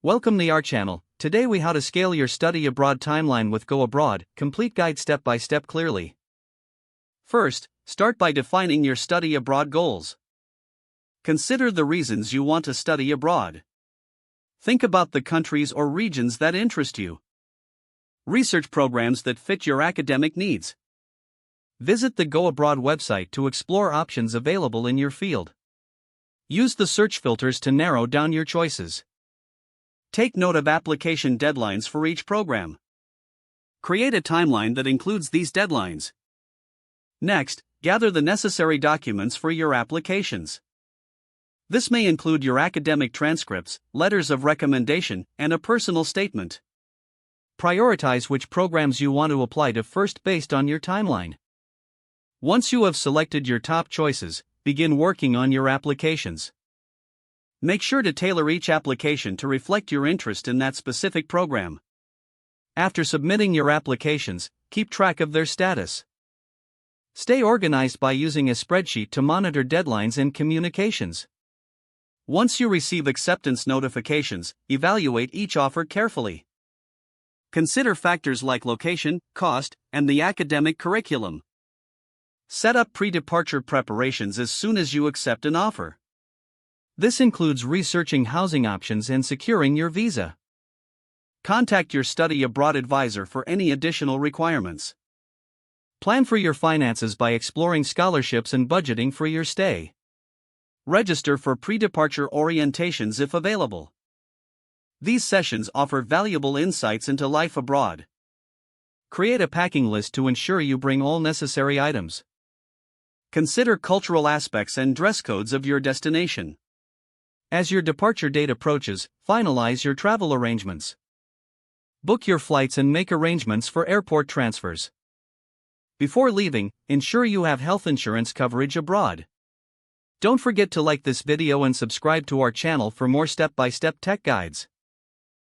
Welcome to our channel. Today we how to scale your study abroad timeline with GoAbroad, complete guide step by step clearly. First, start by defining your study abroad goals. Consider the reasons you want to study abroad. Think about the countries or regions that interest you. Research programs that fit your academic needs. Visit the GoAbroad website to explore options available in your field. Use the search filters to narrow down your choices. Take note of application deadlines for each program. Create a timeline that includes these deadlines. Next, gather the necessary documents for your applications. This may include your academic transcripts, letters of recommendation, and a personal statement. Prioritize which programs you want to apply to first based on your timeline. Once you have selected your top choices, begin working on your applications. Make sure to tailor each application to reflect your interest in that specific program. After submitting your applications, keep track of their status. Stay organized by using a spreadsheet to monitor deadlines and communications. Once you receive acceptance notifications, evaluate each offer carefully. Consider factors like location, cost, and the academic curriculum. Set up pre-departure preparations as soon as you accept an offer. This includes researching housing options and securing your visa. Contact your study abroad advisor for any additional requirements. Plan for your finances by exploring scholarships and budgeting for your stay. Register for pre-departure orientations if available. These sessions offer valuable insights into life abroad. Create a packing list to ensure you bring all necessary items. Consider cultural aspects and dress codes of your destination. As your departure date approaches, finalize your travel arrangements. Book your flights and make arrangements for airport transfers. Before leaving, ensure you have health insurance coverage abroad. Don't forget to like this video and subscribe to our channel for more step-by-step tech guides.